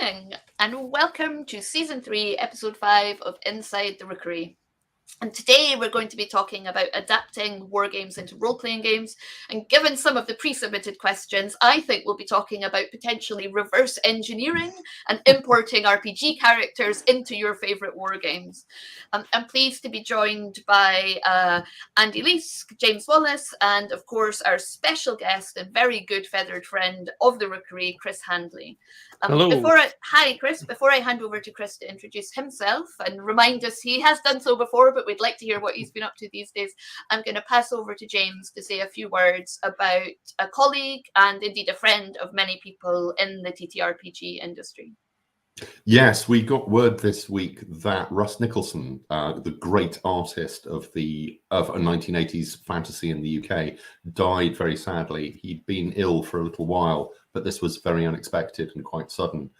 morning, and welcome to Season 3, Episode 5 of Inside the Rookery. And today we're going to be talking about adapting wargames into role-playing games. And given some of the pre-submitted questions, I think we'll be talking about potentially reverse engineering and importing RPG characters into your favourite wargames. I'm pleased to be joined by Andy Leask, James Wallace, and of course our special guest and very good feathered friend of the Rookery, Chris Handley. Hello. Hi, Chris. Before I hand over to Chris to introduce himself and remind us he has done so before, but we'd like to hear what he's been up to these days, I'm going to pass over to James to say a few words about a colleague and indeed a friend of many people in the TTRPG industry. Yes, we got word this week that Russ Nicholson, the great artist of a 1980s fantasy in the UK, died very sadly. He'd been ill for a little while, but this was very unexpected and quite sudden.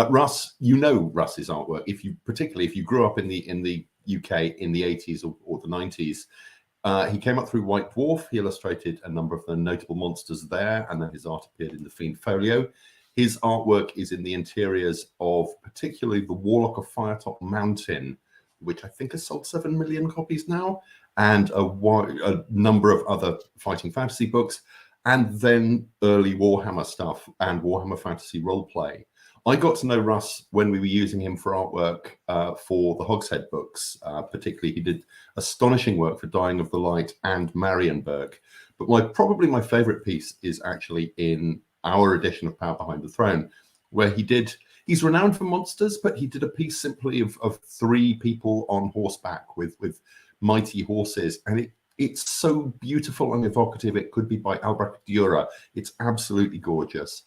Russ, you know Russ's artwork. Particularly if you grew up in the UK in the 80s or the 90s, he came up through White Dwarf. He illustrated a number of the notable monsters there, and then his art appeared in the Fiend Folio. His artwork is in the interiors of particularly the Warlock of Firetop Mountain, which I think has sold 7 million copies now, and a number of other fighting fantasy books, and then early Warhammer stuff and Warhammer Fantasy Roleplay. I got to know Russ when we were using him for artwork for the Hogshead books. Particularly, he did astonishing work for Dying of the Light and Marienburg. But probably my favorite piece is actually in our edition of Power Behind the Throne, where he's renowned for monsters, but he did a piece simply of 3 people on horseback with mighty horses. And it's so beautiful and evocative. It could be by Albrecht Dürer. It's absolutely gorgeous.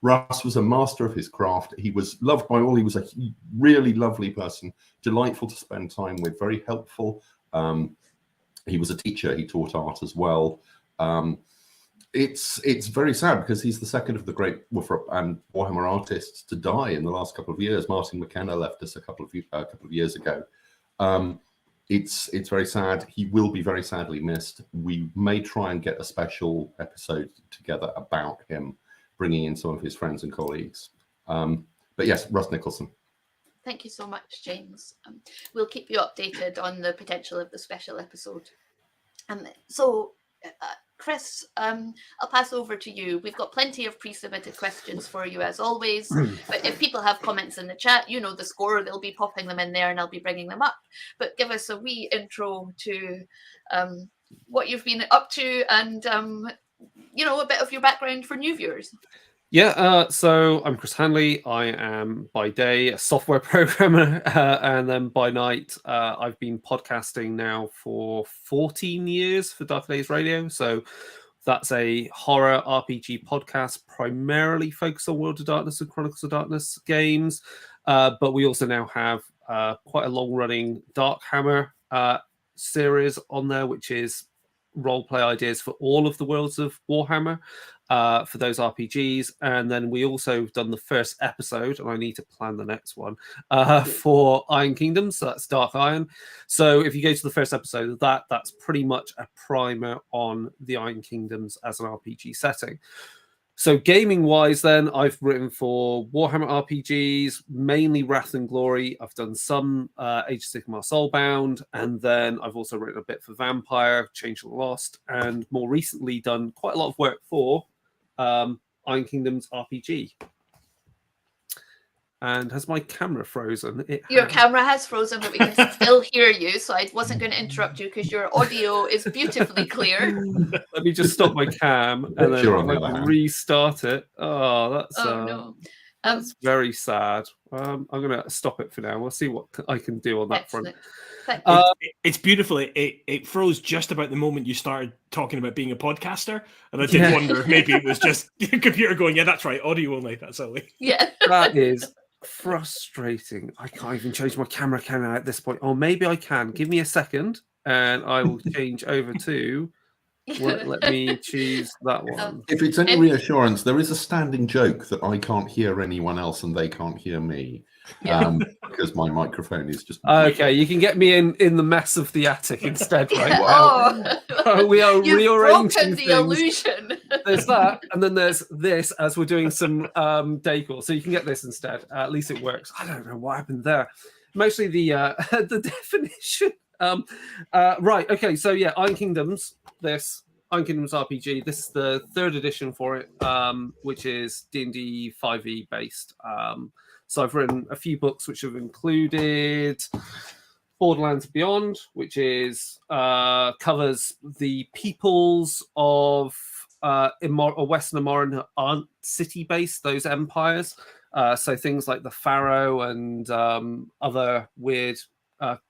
Russ was a master of his craft. He was loved by all. He was a really lovely person, delightful to spend time with, very helpful. He was a teacher. He taught art as well. It's very sad because he's the second of the great and Warhammer artists to die in the last couple of years. Martin McKenna left us a couple of years ago. It's very sad. He will be very sadly missed. We may try and get a special episode together about him, bringing in some of his friends and colleagues. But yes, Russ Nicholson. Thank you so much, James. We'll keep you updated on the potential of the special episode. Chris, I'll pass over to you. We've got plenty of pre-submitted questions for you as always, but if people have comments in the chat, you know the score, they'll be popping them in there and I'll be bringing them up. But give us a wee intro to what you've been up to and, a bit of your background for new viewers. Yeah, so I'm Chris Handley. I am by day a software programmer, and then by night I've been podcasting now for 14 years for Dark Days Radio. So that's a horror RPG podcast primarily focused on World of Darkness and Chronicles of Darkness games. But we also now have quite a long-running Darkhammer series on there, which is roleplay ideas for all of the worlds of Warhammer. For those RPGs, and then we also done the first episode, and I need to plan the next one for Iron Kingdoms, so that's Dark Iron. So if you go to the first episode of that's pretty much a primer on the Iron Kingdoms as an RPG setting. So gaming wise then, I've written for Warhammer RPGs, mainly Wrath and Glory. I've done some Age of Sigmar Soulbound, and then I've also written a bit for Vampire, Changed and Lost, and more recently done quite a lot of work for Iron Kingdoms RPG. And has my camera frozen? Your camera has frozen, but we can still hear you, so I wasn't going to interrupt you because your audio is beautifully clear. Let me just stop my cam and then restart it. Oh, that's very sad. I'm going to stop it for now. We'll see what I can do on that front. It's beautiful. It froze just about the moment you started talking about being a podcaster, and I did wonder if maybe it was just the computer going, "Yeah, that's right, audio only." That's only. Yeah, that is frustrating. I can't even change my camera at this point. Or maybe I can. Give me a second, and I will change over to. Let me choose that one. If it's any reassurance, there is a standing joke that I can't hear anyone else and they can't hear me. Because my microphone is just Okay, you can get me in the mess of the attic instead, right? Oh, We are you've rearranging broken the things. illusion. There's that, and then there's this as we're doing some decor. So you can get this instead. At least it works. I don't know what happened there. Mostly the the definition. Right. Okay. So yeah, Iron Kingdoms. This Iron Kingdoms RPG. This is the 3rd edition for it, which is D&D 5e based. So I've written a few books which have included Borderlands Beyond, which is covers the peoples of Western Amoran aren't city-based, those empires. So things like the Pharaoh and other weird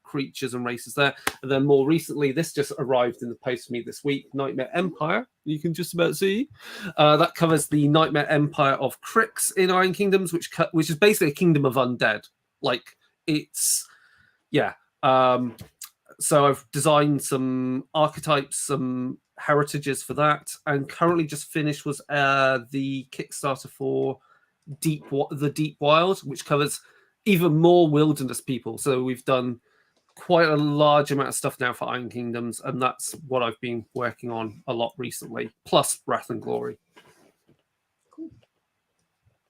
creatures and races there. And then more recently, this just arrived in the post to me this week, Nightmare Empire. You can just about see. That covers the Nightmare Empire of Crix in Iron Kingdoms, which is basically a kingdom of undead. Like, it's... Yeah. So I've designed some archetypes, some heritages for that, and currently just finished was the Kickstarter for the Deep Wild, which covers even more wilderness people. So we've done quite a large amount of stuff now for Iron Kingdoms, and that's what I've been working on a lot recently, plus Wrath and Glory.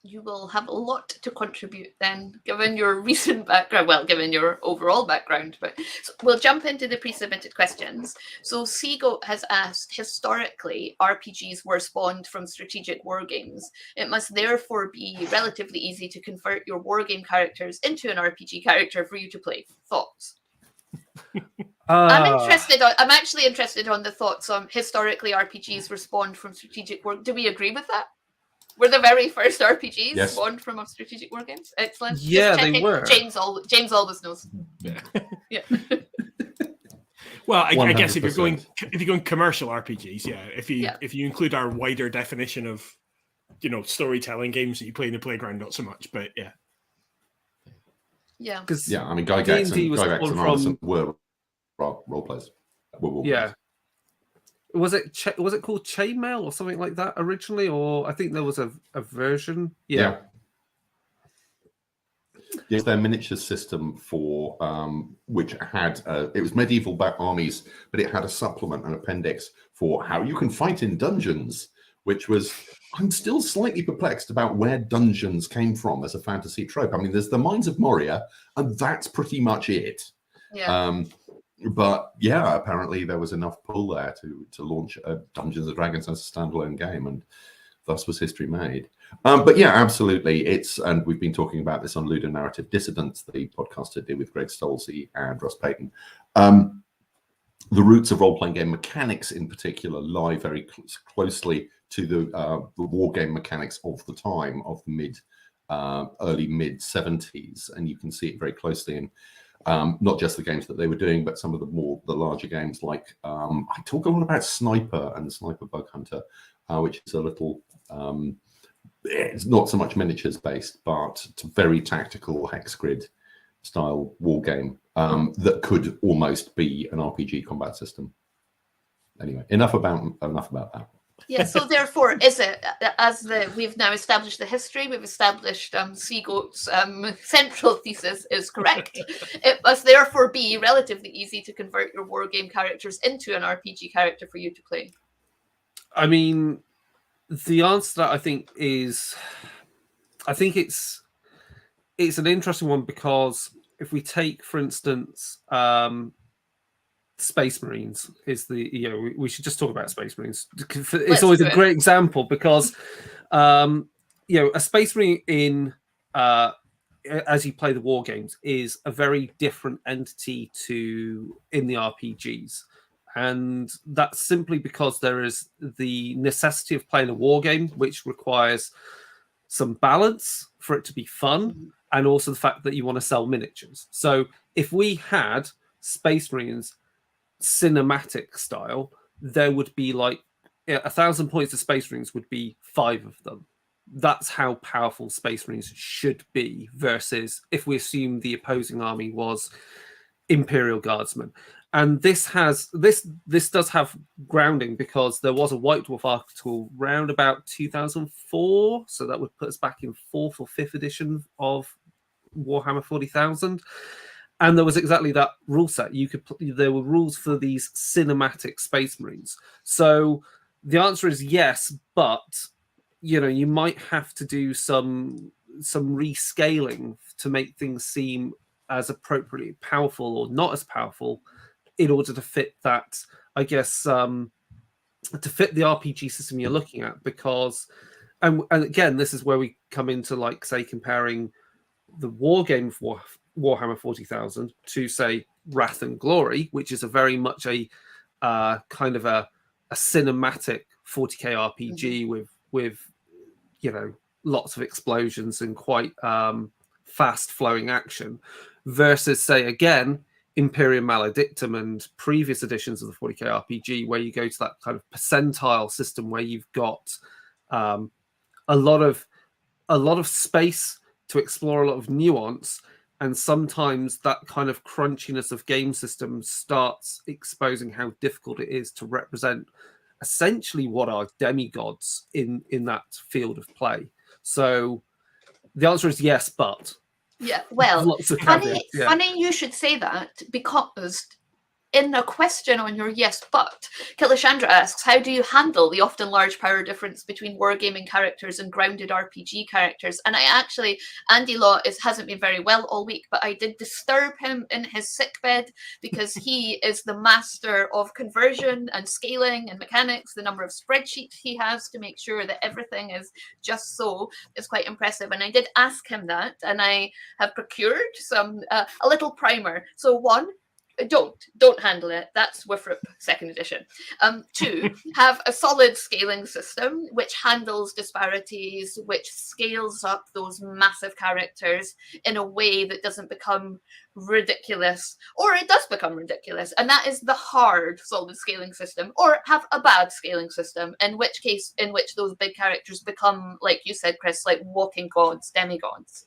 You will have a lot to contribute then, given your recent background, well, given your overall background. But so we'll jump into the pre-submitted questions. So Seagoat has asked, historically, RPGs were spawned from strategic wargames. It must therefore be relatively easy to convert your wargame characters into an RPG character for you to play. Thoughts? I'm actually interested on the thoughts on historically RPGs were spawned from strategic war. Do we agree with that? Were the very first RPGs spawned from strategic wargames? Excellent. Yeah, they were. James always knows. Yeah. Well, I guess if you're going commercial RPGs, if you include our wider definition of, storytelling games that you play in the playground, not so much, but yeah. Yeah. I mean, Gygax and Anderson were role players. Yeah. Was it called Chainmail or something like that originally, or I think there was a version? Yeah. Yes, their miniature system for which had it was medieval armies, but it had a supplement, an appendix for how you can fight in dungeons, which was I'm still slightly perplexed about where dungeons came from as a fantasy trope. I mean, there's the Mines of Moria, and that's pretty much it. Yeah. But yeah, apparently there was enough pull there to launch Dungeons and Dragons as a standalone game, and thus was history made. But yeah, absolutely. And we've been talking about this on Ludonarrative Dissidents, the podcast I did with Greg Stolze and Russ Payton. The roots of role-playing game mechanics in particular lie very closely to the war game mechanics of the time, of the early mid-70s, and you can see it very closely in not just the games that they were doing, but some of the larger games like I talk a lot about Sniper and Sniper Bug Hunter, which is a little it's not so much miniatures based, but it's a very tactical hex grid style war game that could almost be an RPG combat system. Anyway, enough about that. Yeah, so therefore, we've now established the history, we've established Seagoat's central thesis is correct. It must therefore be relatively easy to convert your wargame characters into an RPG character for you to play. I mean, the answer to that I think it's an interesting one, because if we take, for instance, Space Marines is we should just talk about Space Marines. It's always a great example because a Space Marine in as you play the war games is a very different entity in the RPGs, and that's simply because there is the necessity of playing a war game, which requires some balance for it to be fun, and also the fact that you want to sell miniatures. So if we had Space Marines cinematic style, there would be 1,000 points of Space Marines would be 5 of them. That's how powerful Space Marines should be, versus if we assume the opposing army was Imperial Guardsmen. And this does have grounding, because there was a White Dwarf article round about 2004, so that would put us back in 4th or 5th edition of Warhammer 40,000, and there was exactly that rule set. There were rules for these cinematic Space Marines. So the answer is yes, but you might have to do some rescaling to make things seem as appropriately powerful or not as powerful, in order to fit that, I guess, to fit the RPG system you're looking at. Because, and again, this is where we come into, like, say, comparing the Wargame Warhammer 40,000 to, say, Wrath and Glory, which is a very much a kind of a cinematic 40k RPG with lots of explosions and quite fast flowing action, versus, say, again, Imperium Maledictum and previous editions of the 40k RPG, where you go to that kind of percentile system where you've got a lot of space to explore, a lot of nuance, and sometimes that kind of crunchiness of game systems starts exposing how difficult it is to represent essentially what are demigods in that field of play. So the answer is yes, but yeah, well, funny you should say that, because in a question on your yes but, Kilishandra asks, how do you handle the often large power difference between wargaming characters and grounded RPG characters? And Andy Law hasn't been very well all week, but I did disturb him in his sickbed, because he is the master of conversion and scaling and mechanics. The number of spreadsheets he has to make sure that everything is just so is quite impressive. And I did ask him that, and I have procured some a little primer. So one, don't handle it. That's Wifrup 2nd edition. 2, have a solid scaling system which handles disparities, which scales up those massive characters in a way that doesn't become ridiculous, or it does become ridiculous, and that is the hard solid scaling system. Or have a bad scaling system, in which those big characters become, like you said, Chris, like walking gods, demigods.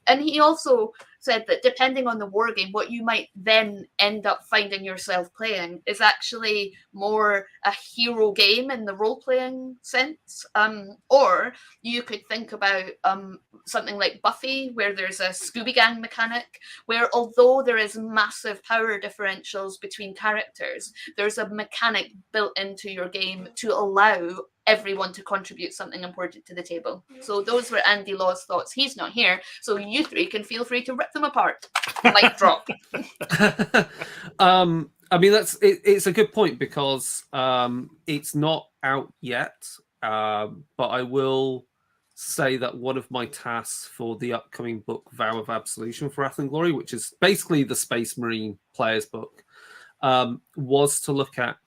And he also said that depending on the wargame, what you might then end up finding yourself playing is actually more a hero game in the role-playing sense. Or you could think about something like Buffy, where there's a Scooby Gang mechanic, where although there is massive power differentials between characters, there's a mechanic built into your game to allow everyone to contribute something important to the table. So those were Andy Law's thoughts. He's not here, so you three can feel free to rip them apart. Mic drop. I mean, it's a good point, because it's not out yet, but I will say that one of my tasks for the upcoming book, Vow of Absolution for Wrath and Glory, which is basically the Space Marine player's book, was to look at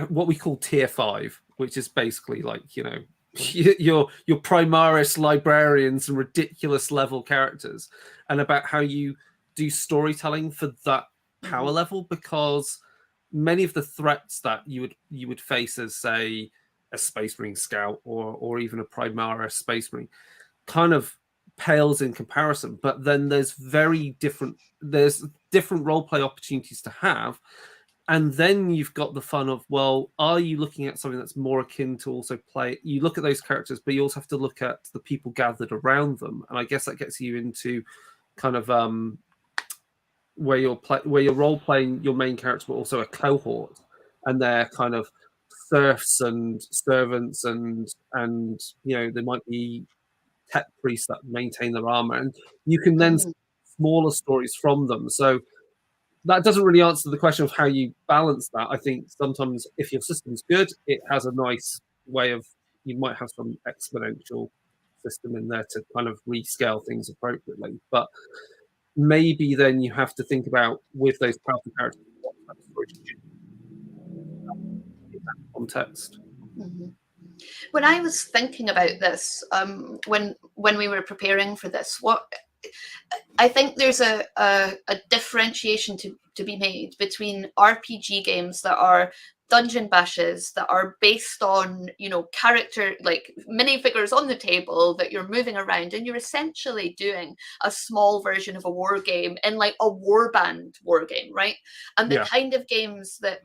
what we call tier 5, which is basically like, your Primaris librarians and ridiculous level characters, and about how you do storytelling for that power level, because many of the threats that you would face as, say, a Space Marine scout or even a Primaris Space Marine kind of pales in comparison. But then there's different role play opportunities to have. And then you've got the fun of, well, are you looking at something that's more akin to also play? You look at those characters, but you also have to look at the people gathered around them. And I guess that gets you into kind of where you're role playing your main character, but also a cohort, and they're kind of serfs and servants, and there might be tech priests that maintain their armor, and you can then smaller stories from them. So that doesn't really answer the question of how you balance that. I think sometimes if your system's good, it has a nice way of, you might have some exponential system in there to kind of rescale things appropriately. But maybe then you have to think about, with those powerful characters, what type of story should you in that context. When I was thinking about this, when we were preparing for this, I think there's a differentiation to be made between RPG games that are dungeon bashes that are based on, you know, character, like minifigures on the table that you're moving around, and you're essentially doing a small version of a war game in like a warband war game, right? And the kind of games that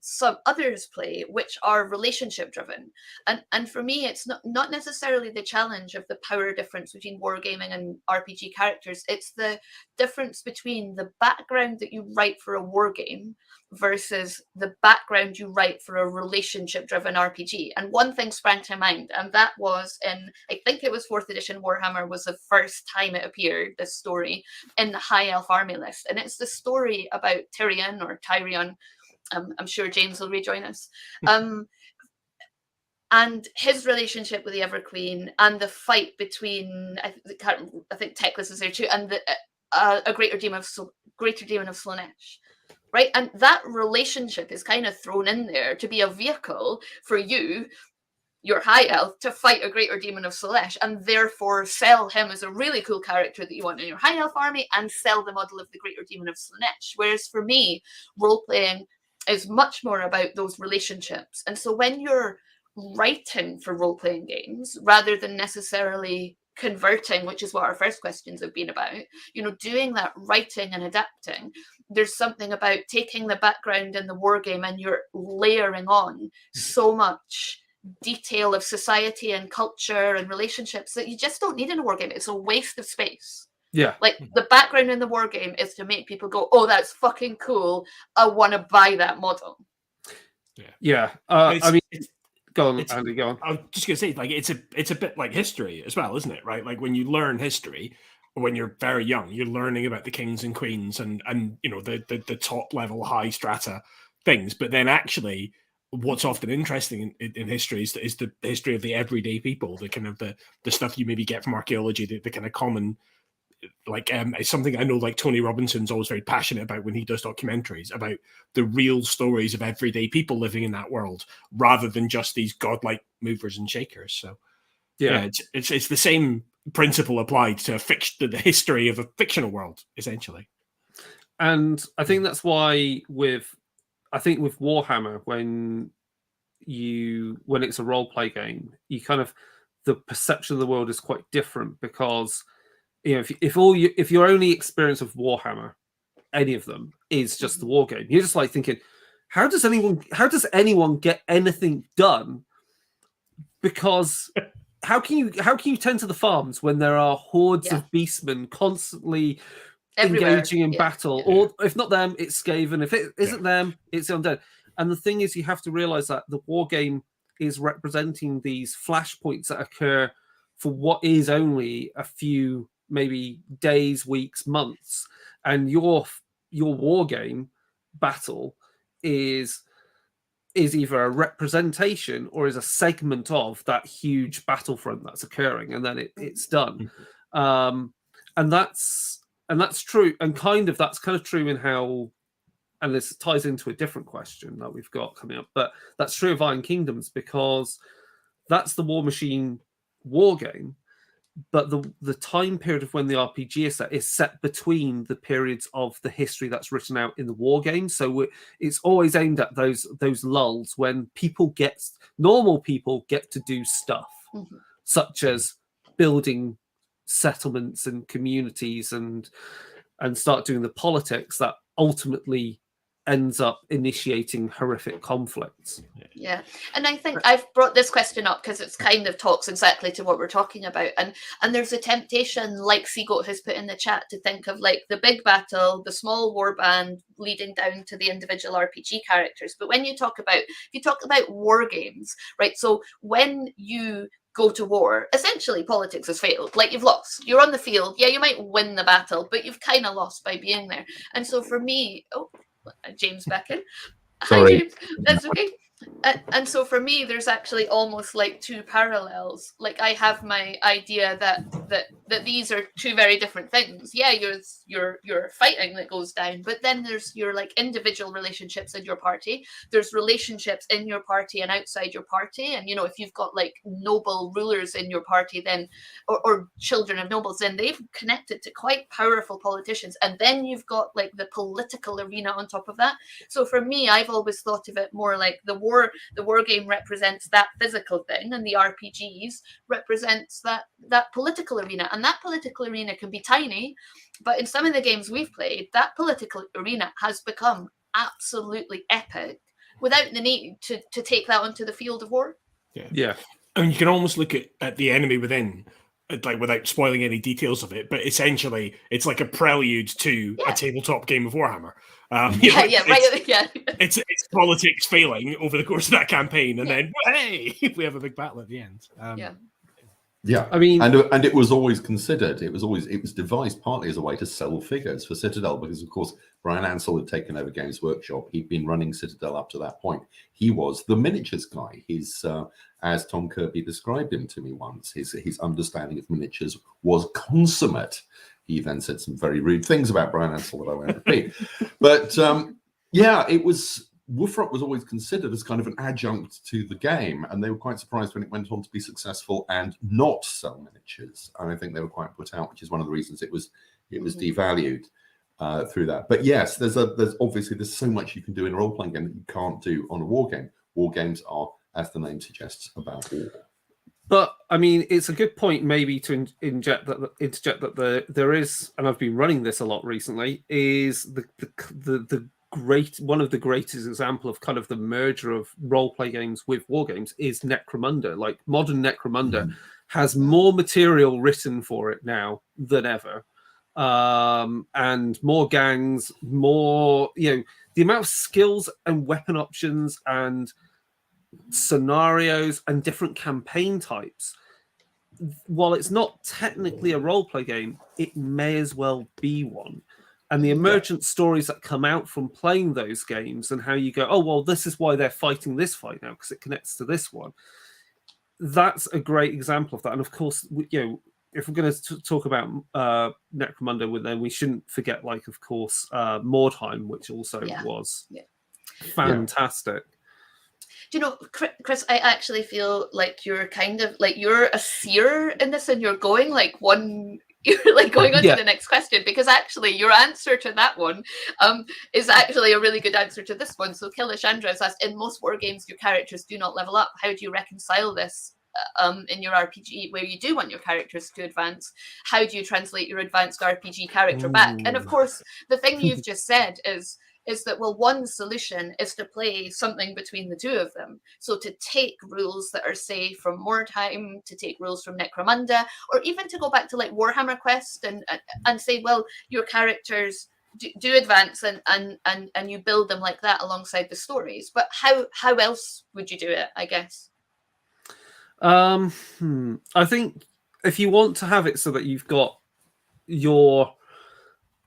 some others play, which are relationship driven. And for me, it's not necessarily the challenge of the power difference between wargaming and RPG characters. It's the difference between the background that you write for a war game versus the background you write for a relationship-driven RPG. And one thing sprang to mind, and that was in, I think it was 4th edition Warhammer was the first time it appeared, this story, in the High Elf Army list. And it's the story about Tyrion, or Tyrion, I'm sure James will rejoin us, and his relationship with the Ever Queen, and the fight between, I think Teclis is there too, and a greater demon of Slaanesh. Right, and that relationship is kind of thrown in there to be a vehicle for you, your high elf, to fight a greater demon of Slaanesh, and therefore sell him as a really cool character that you want in your high elf army, and sell the model of the greater demon of Slaanesh. Whereas for me, role playing is much more about those relationships. And so when you're writing for role playing games, rather than necessarily converting, which is what our first questions have been about, you know, doing that writing and adapting, there's something about taking the background in the war game and you're layering on so much detail of society and culture and relationships that you just don't need in a war game. It's a waste of space. Yeah. Like the background in the war game is to make people go, oh, that's fucking cool, I want to buy that model. Yeah. I mean, go on, Andy, go on. I was just going to say, like, it's a bit like history as well, isn't it? Right? Like when you learn history, when you're very young, you're learning about the kings and queens and you know, the top level high strata things. But then actually what's often interesting in history is the history of the everyday people, the kind of the stuff you maybe get from archaeology, the kind of common, like it's something I know like Tony Robinson's always very passionate about when he does documentaries about the real stories of everyday people living in that world, rather than just these godlike movers and shakers. So yeah, it's the same principle applied to the history of a fictional world, essentially. And I think that's why with Warhammer, when it's a role play game, you kind of, the perception of the world is quite different, because you know, if your only experience of Warhammer, any of them, is just the war game, you're just like thinking, how does anyone get anything done? Because how can you tend to the farms when there are hordes of beastmen constantly engaging in battle? Or if not them, it's Skaven. If it isn't them, it's the undead. And the thing is, you have to realize that the war game is representing these flashpoints that occur for what is only a few, maybe days, weeks, months, and your war game battle is either a representation or is a segment of that huge battlefront that's occurring, and then it's done. And that's true, and that's kind of true in how, and this ties into a different question that we've got coming up, but that's true of Iron Kingdoms, because that's the War Machine war game, but the time period of when the RPG is set between the periods of the history that's written out in the war game. So it's always aimed at those lulls when normal people get to do stuff, such as building settlements and communities and start doing the politics that ultimately ends up initiating horrific conflicts. Yeah, and I think I've brought this question up because it's kind of talks exactly to what we're talking about, and there's a temptation, like Seagoat has put in the chat, to think of like the big battle, the small war band leading down to the individual RPG characters. But when you talk about war games, right? So when you go to war, essentially politics has failed. Like, you've lost. You're on the field. Yeah, you might win the battle, but you've kind of lost by being there. And so for me, James back in. Sorry. Hi, James. That's okay. And so for me, there's actually almost like two parallels. Like, I have my idea that that these are two very different things. Yeah, you're fighting that goes down, but then there's your like individual relationships in your party. There's relationships in your party and outside your party. And if you've got like noble rulers in your party, then or children of nobles, then they've connected to quite powerful politicians. And then you've got like the political arena on top of that. So for me, I've always thought of it more like the war game represents that physical thing, and the RPGs represents that political arena. And that political arena can be tiny, but in some of the games we've played, that political arena has become absolutely epic without the need to take that onto the field of war. Yeah. I mean, you can almost look at the enemy within, like without spoiling any details of it, but essentially it's like a prelude to a tabletop game of Warhammer. It's politics failing over the course of that campaign, and then hey, we have a big battle at the end. Yeah, I mean, and it was always considered. It was devised partly as a way to sell figures for Citadel, because of course Brian Ansell had taken over Games Workshop. He'd been running Citadel up to that point. He was the miniatures guy. His, as Tom Kirby described him to me once, his understanding of miniatures was consummate. He then said some very rude things about Brian Ansell that I won't repeat. But it was. Wolfrock was always considered as kind of an adjunct to the game, and they were quite surprised when it went on to be successful and not sell miniatures. And I think they were quite put out, which is one of the reasons it was devalued through that. But yes, there's so much you can do in a role-playing game that you can't do on a war game. War games are, as the name suggests, about war. But I mean, it's a good point maybe to interject that there is, and I've been running this a lot recently, is the one of the greatest example of kind of the merger of role play games with war games is Necromunda. Like modern Necromunda has more material written for it now than ever, and more gangs, more the amount of skills and weapon options and scenarios and different campaign types. While it's not technically a role play game, it may as well be one. And the emergent stories that come out from playing those games, and how you go, oh, well, this is why they're fighting this fight now, because it connects to this one. That's a great example of that. And of course, if we're going to talk about Necromunda, then we shouldn't forget, like, of course, Mordheim, which also was fantastic. Do you know, Chris, I actually feel like you're kind of like you're a seer in this, and you're going like one. You're like going on to the next question, because actually your answer to that one is actually a really good answer to this one. So Kilishandra has asked, in most war games, your characters do not level up. How do you reconcile this in your RPG, where you do want your characters to advance? How do you translate your advanced RPG character back? And of course, the thing you've just said is that, well, one solution is to play something between the two of them. So to take rules that are, say, from Mordheim, to take rules from Necromunda, or even to go back to like Warhammer Quest and say, well, your characters do advance and you build them like that alongside the stories. But how else would you do it, I guess? I think if you want to have it so that you've got your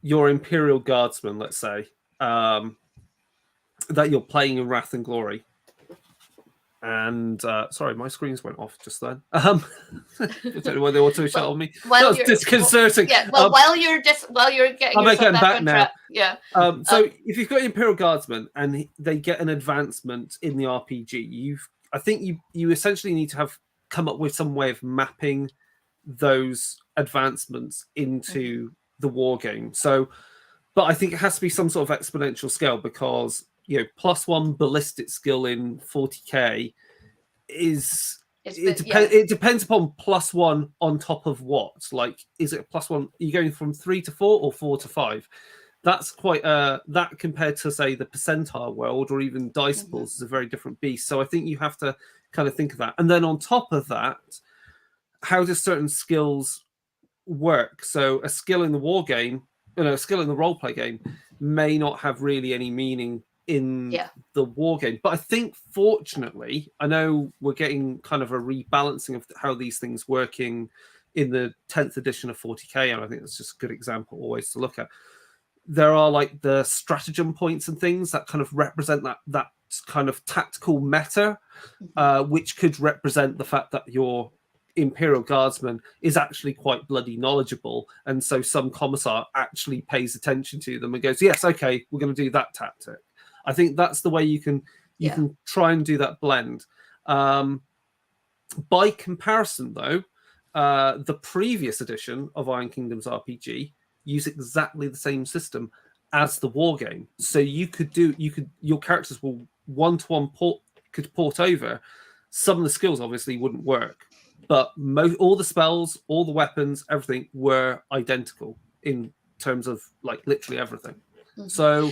Imperial Guardsmen, let's say, that you're playing in Wrath and Glory, and sorry, my screens went off just then. I don't know why they want to shout on me. That was disconcerting. While you're getting yourself back on track. Yeah. So if you've got Imperial Guardsmen and they get an advancement in the RPG, I think you essentially need to come up with some way of mapping those advancements into the war game. So. But I think it has to be some sort of exponential scale, because +1 ballistic skill in 40k it depends upon +1 on top of what. Like, is it +1? Are you going from 3 to 4 or 4 to 5? That's quite that compared to, say, the percentile world or even dice pools is a very different beast. So I think you have to kind of think of that. And then on top of that, how do certain skills work? So a skill in the war game, a skill in the role play game may not have really any meaning in the war game. But I think, fortunately, I know we're getting kind of a rebalancing of how these things working in the 10th edition of 40k, and I think that's just a good example always to look at. There are like the stratagem points and things that kind of represent that kind of tactical meta, which could represent the fact that you're Imperial Guardsman is actually quite bloody knowledgeable, and so some commissar actually pays attention to them and goes, yes, okay, we're going to do that tactic. I think that's the way you can try and do that blend. By comparison, though, the previous edition of Iron Kingdoms RPG used exactly the same system as the war game, so your characters will one-to-one could port over. Some of the skills obviously wouldn't work, but all the spells, all the weapons, everything were identical in terms of like literally everything. Mm-hmm. So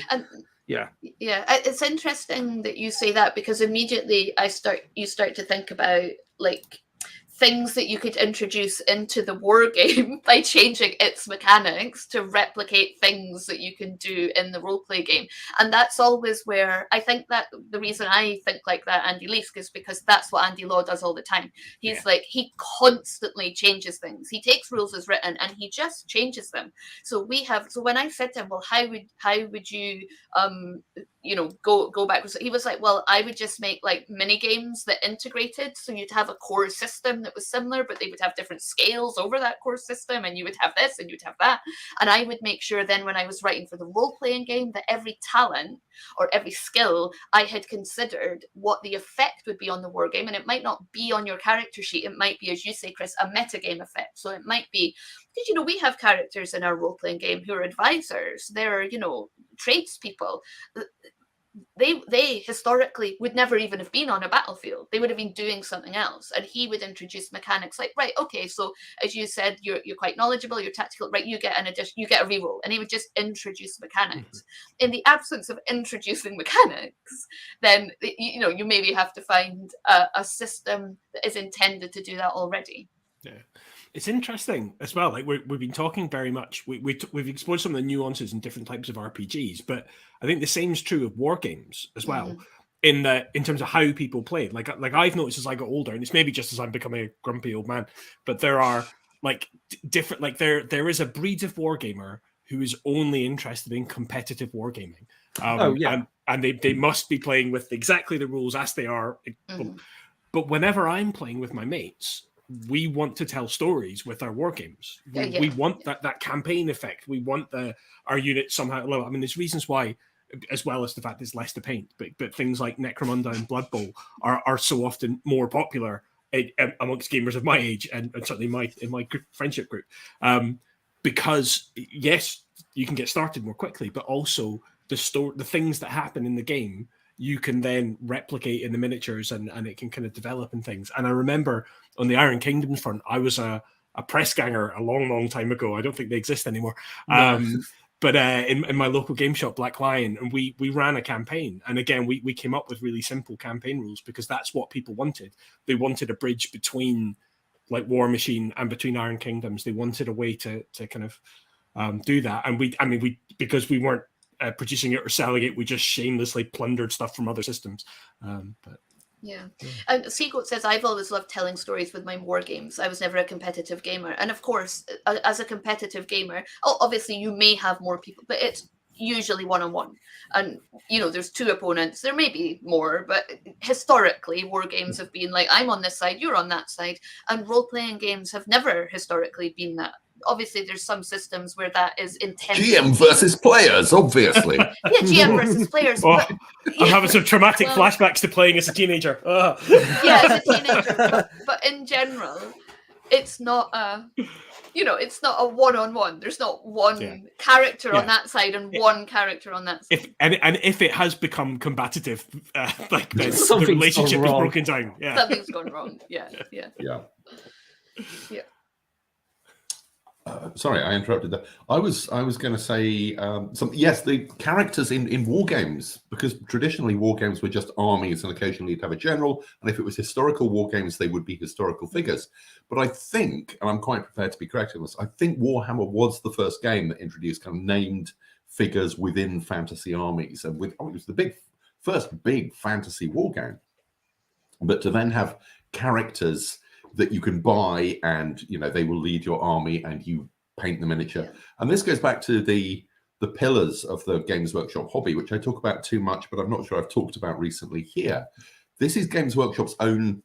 yeah, it's interesting that you say that, because immediately you start to think about like things that you could introduce into the war game by changing its mechanics to replicate things that you can do in the roleplay game. And that's always where I think that the reason I think like that, Andy Leask, is because that's what Andy Law does all the time. He's like, he constantly changes things. He takes rules as written and he just changes them. So when I said to him, well, how would you go backwards? He was like, well, I would just make like mini games that integrated, so you'd have a core system that was similar, but they would have different scales over that core system, and you would have this and you'd have that. And I would make sure then when I was writing for the role-playing game that every talent or every skill, I had considered what the effect would be on the war game. And it might not be on your character sheet, it might be, as you say, Chris, a metagame effect. So it might be, because we have characters in our role-playing game who are advisors, they're tradespeople. They historically would never even have been on a battlefield. They would have been doing something else, and he would introduce mechanics like, right, okay, so as you said, you're quite knowledgeable, you're tactical, right, you get an addition, you get a reroll, and he would just introduce mechanics. In the absence of introducing mechanics, then you maybe have to find a system that is intended to do that already. Yeah. It's interesting as well. Like we've been talking very much. We've explored some of the nuances in different types of RPGs, but I think the same is true of war games as well. Mm-hmm. In terms of how people play. Like I've noticed as I got older, and it's maybe just as I'm becoming a grumpy old man, but there are like different. Like there is a breed of wargamer who is only interested in competitive wargaming. And they must be playing with exactly the rules as they are. Mm-hmm. But whenever I'm playing with my mates, we want to tell stories with our war games. We want that campaign effect. We want our unit somehow. I mean, there's reasons why, as well as the fact there's less to paint. But things like Necromunda and Blood Bowl are so often more popular amongst gamers of my age, and certainly in my friendship group, because yes, you can get started more quickly, but also the things that happen in the game, you can then replicate in the miniatures, and it can kind of develop in things. And I remember on the Iron Kingdoms front, I was a press ganger a long, long time ago. I don't think they exist anymore. No. But in my local game shop, Black Lion, and we ran a campaign. And again, we came up with really simple campaign rules because that's what people wanted. They wanted a bridge between like War Machine and between Iron Kingdoms. They wanted a way to kind of do that. And we because we weren't producing it or selling it, we just shamelessly plundered stuff from other systems. Yeah. And Seagoat says, I've always loved telling stories with my war games. I was never a competitive gamer. And of course, as a competitive gamer, obviously you may have more people, but it's usually one-on-one. And, there's two opponents. There may be more, but historically, war games have been like, I'm on this side, you're on that side. And role-playing games have never historically been that. Obviously, there's some systems where that is intended. GM versus players, obviously. Yeah, GM versus players. I'm having some traumatic flashbacks to playing as a teenager. Yeah, as a teenager. But in general, it's not it's not a one-on-one. There's not one character on that side and one character on that side. If it has become combative, the relationship is broken down. Yeah. Something's gone wrong. Yeah. Sorry, I interrupted that. I was going to say the characters in war games, because traditionally war games were just armies and occasionally you'd have a general, and if it was historical war games, they would be historical figures. But I think, and I'm quite prepared to be corrected on this, I think Warhammer was the first game that introduced kind of named figures within fantasy armies, and it was the first big fantasy war game. But to then have characters that you can buy, and they will lead your army, and you paint the miniature. Yeah. And this goes back to the pillars of the Games Workshop hobby, which I talk about too much, but I'm not sure I've talked about recently here. This is Games Workshop's own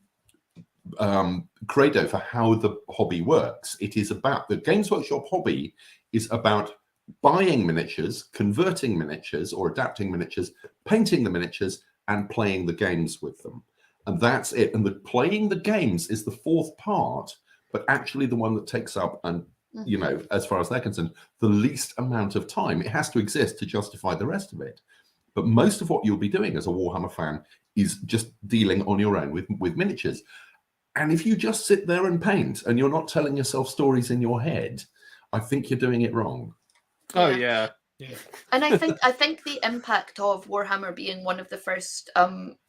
credo for how the hobby works. It is about the Games Workshop hobby is about buying miniatures, converting miniatures or adapting miniatures, painting the miniatures, and playing the games with them. And that's it. And the playing the games is the fourth part, but actually the one that takes up, and you know, as far as they're concerned, the least amount of time. It has to exist to justify the rest of it. But most of what you'll be doing as a Warhammer fan is just dealing on your own with miniatures. And if you just sit there and paint and you're not telling yourself stories in your head, I think you're doing it wrong. Oh yeah. And I think the impact of Warhammer being one of the first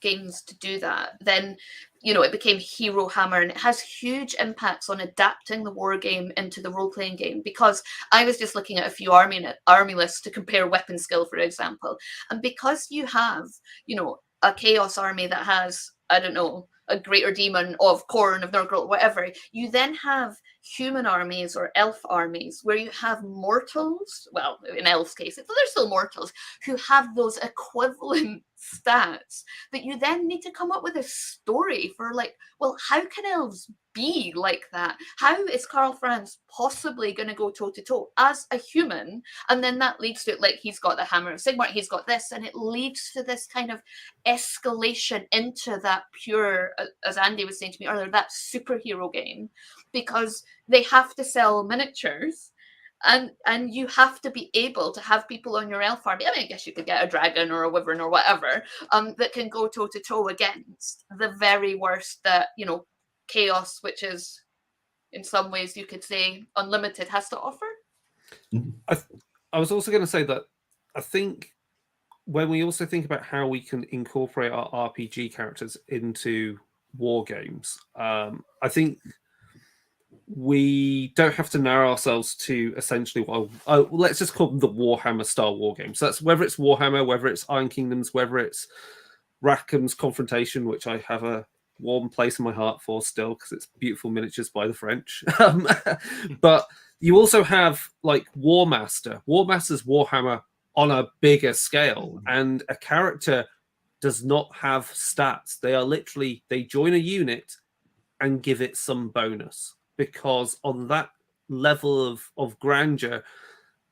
games to do that, then, you know, it became Hero Hammer, and it has huge impacts on adapting the war game into the role-playing game. Because I was just looking at a few army lists to compare weapon skill, for example, and because you have, you know, a chaos army that has, I don't know, a greater demon of Khorne, of Nurgle, whatever, you then have human armies or elf armies where you have mortals, well, in elves' cases, but they're still mortals, who have those equivalent stats that you then need to come up with a story for, like, well, how can elves be like that? How is Karl Franz possibly going to go toe-to-toe as a human? And then that leads to, like, he's got the Hammer of Sigmar, he's got this, and it leads to this kind of escalation into that pure, as Andy was saying to me earlier, that superhero game, because they have to sell miniatures, and you have to be able to have people on your elf army. I mean, I guess you could get a dragon or a wyvern or whatever that can go toe to toe against the very worst that, you know, chaos, which is in some ways you could say unlimited, has to offer. I was also going to say that I think when we also think about how we can incorporate our RPG characters into war games, I think we don't have to narrow ourselves to essentially, well, let's just call them the Warhammer style war games. So that's whether it's Warhammer, whether it's Iron Kingdoms, whether it's Rackham's Confrontation, which I have a warm place in my heart for still because it's beautiful miniatures by the French. But you also have like War Master. War Master's Warhammer on a bigger scale, and a character does not have stats. They are literally, they join a unit and give it some bonus, because on that level of grandeur,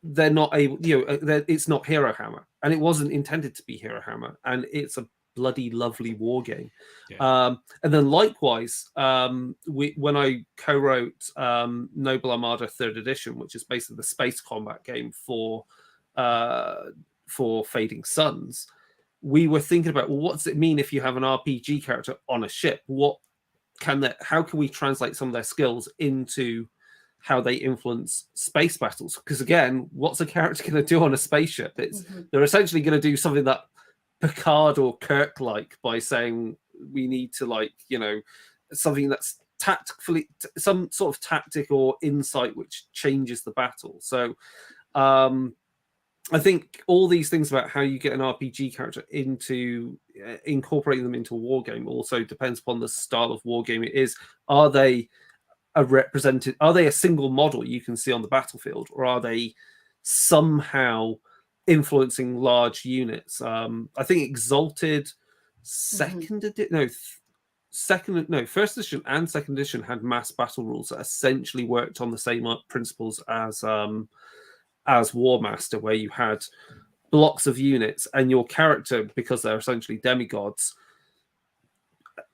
they're not able, you know, it's not Hero Hammer, and it wasn't intended to be Hero Hammer, and it's a bloody lovely war game. And then likewise, when I co-wrote Noble Armada 3rd edition, which is basically the space combat game for Fading Suns, we were thinking about, well, what does it mean if you have an RPG character on a ship? How can we translate some of their skills into how they influence space battles? Because again, what's a character going to do on a spaceship? They're essentially going to do something that Picard or Kirk like, by saying we need to, like, you know, something that's tactfully, some sort of tactic or insight which changes the battle. So I think all these things about how you get an RPG character into incorporating them into a war game also depends upon the style of war game it is. Are they a single model you can see on the battlefield, or are they somehow influencing large units? I think Exalted first edition and second edition had mass battle rules that essentially worked on the same principles as War Master, where you had blocks of units, and your character, because they're essentially demigods,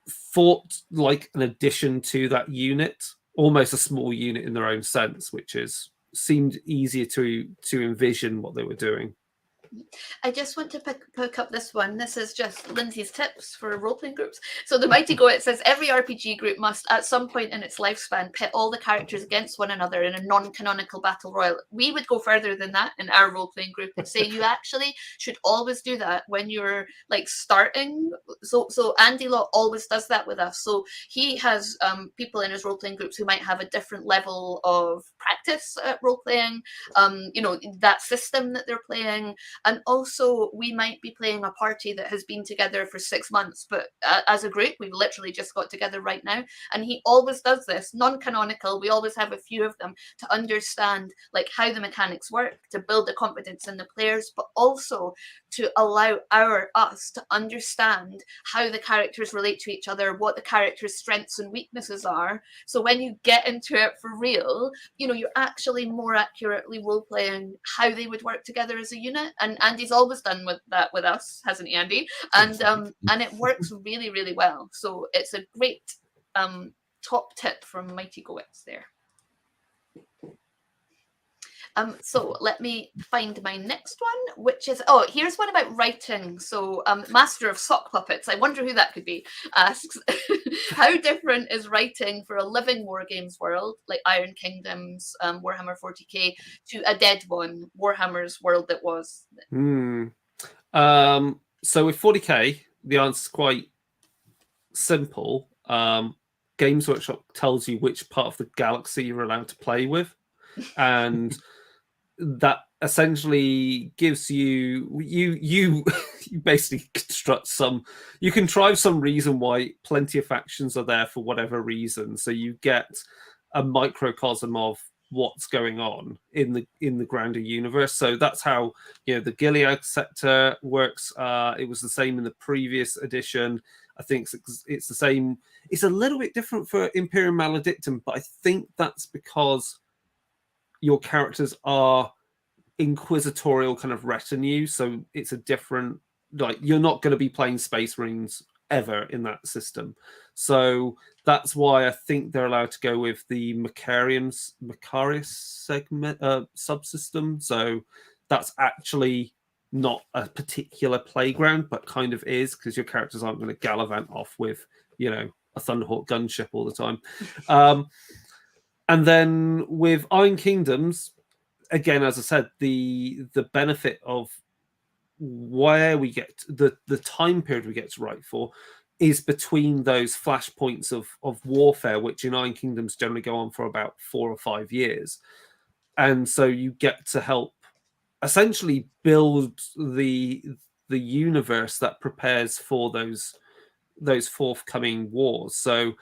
fought like an addition to that unit, almost a small unit in their own sense, which seemed easier to envision what they were doing. I just want to pick up this one. This is just Lindsay's tips for role-playing groups. So the Mighty Go, it says, every RPG group must, at some point in its lifespan, pit all the characters against one another in a non-canonical battle royal. We would go further than that in our role-playing group and say you actually should always do that when you're like starting. So Andy Law always does that with us. So he has people in his role-playing groups who might have a different level of practice at role-playing, you know, that system that they're playing. And also we might be playing a party that has been together for 6 months, but as a group we've literally just got together right now. And he always does this, non-canonical, we always have a few of them, to understand like how the mechanics work, to build the confidence in the players, but also to allow us to understand how the characters relate to each other, what the characters' strengths and weaknesses are. So when you get into it for real, you know, you're actually more accurately role-playing how they would work together as a unit. And Andy's always done with that with us, hasn't he, Andy? And it works really, really well. So it's a great top tip from Mighty Goetz there. So let me find my next one, which is, oh, here's one about writing. So Master of Sock Puppets, I wonder who that could be, asks, how different is writing for a living Wargames world, like Iron Kingdoms, Warhammer 40k, to a dead one, Warhammer's world that was? So with 40k, the answer's quite simple. Games Workshop tells you which part of the galaxy you're allowed to play with, and that essentially gives you basically construct you contrive some reason why plenty of factions are there for whatever reason, so you get a microcosm of what's going on in the grander universe. So that's how, you know, the Gilead sector works. It was the same in the previous edition. I think it's the same. It's a little bit different for Imperium Maledictum, but I think that's because your characters are inquisitorial kind of retinue, so it's a different, like, you're not going to be playing Space Marines ever in that system. So that's why I think they're allowed to go with the Macarius segment subsystem. So that's actually not a particular playground, but kind of is, because your characters aren't going to gallivant off with, you know, a Thunderhawk gunship all the time. And then with Iron Kingdoms, again, as I said, the benefit of where we get the time period we get to write for is between those flashpoints of warfare, which in Iron Kingdoms generally go on for about 4 or 5 years. And so you get to help essentially build the universe that prepares for those forthcoming wars. So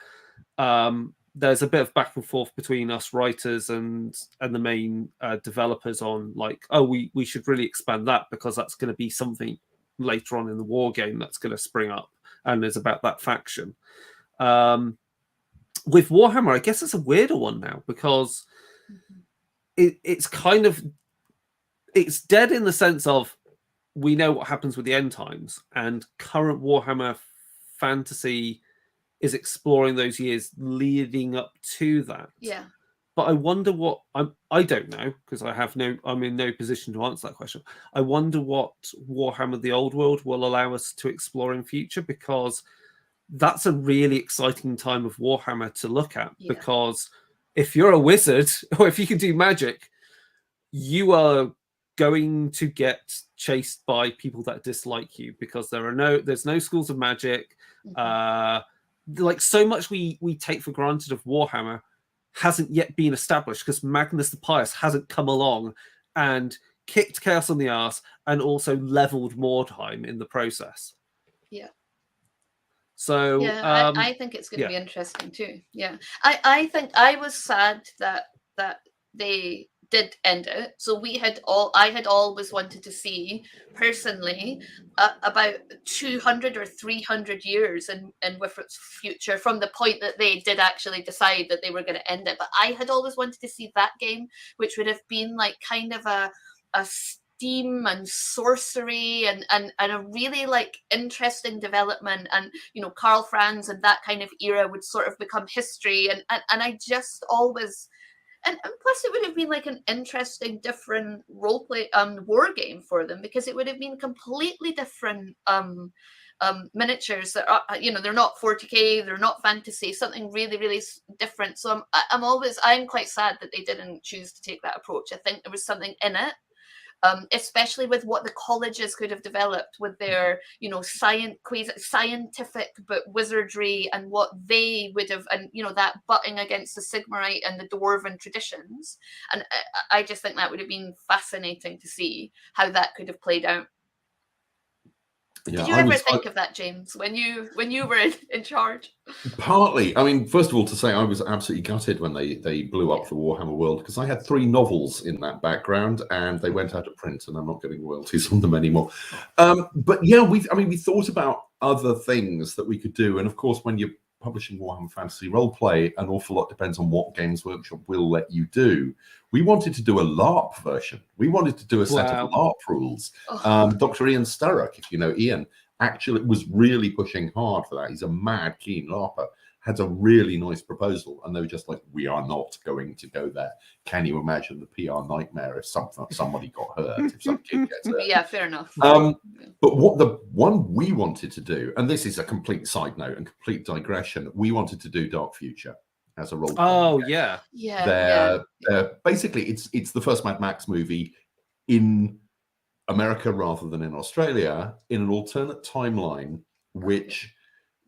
there's a bit of back and forth between us writers and the main developers on, like, oh, we should really expand that because that's going to be something later on in the war game that's going to spring up, and it's about that faction. With Warhammer, I guess it's a weirder one now because it's kind of, it's dead in the sense of we know what happens with the end times, and current Warhammer fantasy is exploring those years leading up to that. Yeah. But I wonder what I don't know, because I'm in no position to answer that question. I wonder what Warhammer the Old World will allow us to explore in future, because that's a really exciting time of Warhammer to look at. Yeah. Because if you're a wizard or if you can do magic, you are going to get chased by people that dislike you because there's no schools of magic. Like, so much we take for granted of Warhammer hasn't yet been established because Magnus the Pious hasn't come along and kicked Chaos on the arse and also leveled Mordheim in the process. Yeah. So yeah, I think it's going to be interesting too. Yeah, I think I was sad that they did end it. So I had always wanted to see personally about 200 or 300 years in Wifrit's future from the point that they did actually decide that they were going to end it. But I had always wanted to see that game, which would have been like kind of a steam and sorcery and a really like interesting development, and you know, Karl Franz and that kind of era would sort of become history, and I just always. And plus, it would have been like an interesting, different roleplay war game for them, because it would have been completely different miniatures that are, you know, they're not 40k, they're not fantasy, something really, really different. So I'm quite sad that they didn't choose to take that approach. I think there was something in it, especially with what the colleges could have developed with their, you know, scientific but wizardry, and what they would have, and you know, that butting against the Sigmarite and the Dwarven traditions. And I just think that would have been fascinating to see how that could have played out. Yeah, Did you ever think of that, James, when you were in charge? Partly. I mean, first of all, to say I was absolutely gutted when they blew up the Warhammer world, because I had 3 novels in that background and they went out of print, and I'm not getting royalties on them anymore. But yeah, we thought about other things that we could do, and of course, when you're publishing Warhammer Fantasy Roleplay, an awful lot depends on what Games Workshop will let you do. We wanted to do a LARP version. We wanted to do a set of LARP rules. Dr. Ian Sturrock, if you know Ian, actually was really pushing hard for that. He's a mad keen LARPer. Had a really nice proposal, and they were just like, we are not going to go there. Can you imagine the PR nightmare if somebody got hurt, if some kid gets hurt? Yeah, fair enough. But what the one we wanted to do, and this is a complete side note and complete digression, we wanted to do Dark Future as a role. Oh game. yeah. Basically, it's the first Mad Max movie in America rather than in Australia, in an alternate timeline, which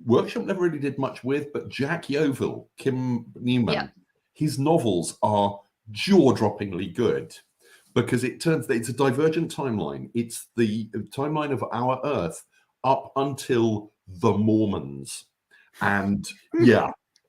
Workshop never really did much with. But Jack Yeovil, Kim Newman, his novels are jaw-droppingly good, because it's a divergent timeline. It's the timeline of our Earth up until the Mormons, and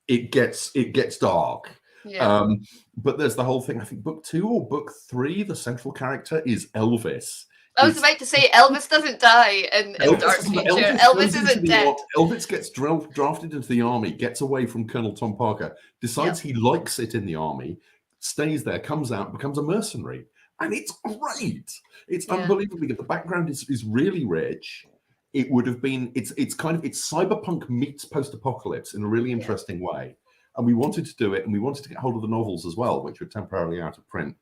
it gets dark. But there's the whole thing. I think book 2 or book 3, the central character is Elvis. I was about to say Elvis doesn't die in Dark Future. Elvis isn't dead. Elvis gets drafted into the army, gets away from Colonel Tom Parker, decides he likes it in the army, stays there, comes out, becomes a mercenary. And it's great. It's unbelievably good. The background is really rich. It would have been, it's cyberpunk meets post-apocalypse in a really interesting way. And we wanted to do it, and we wanted to get hold of the novels as well, which were temporarily out of print.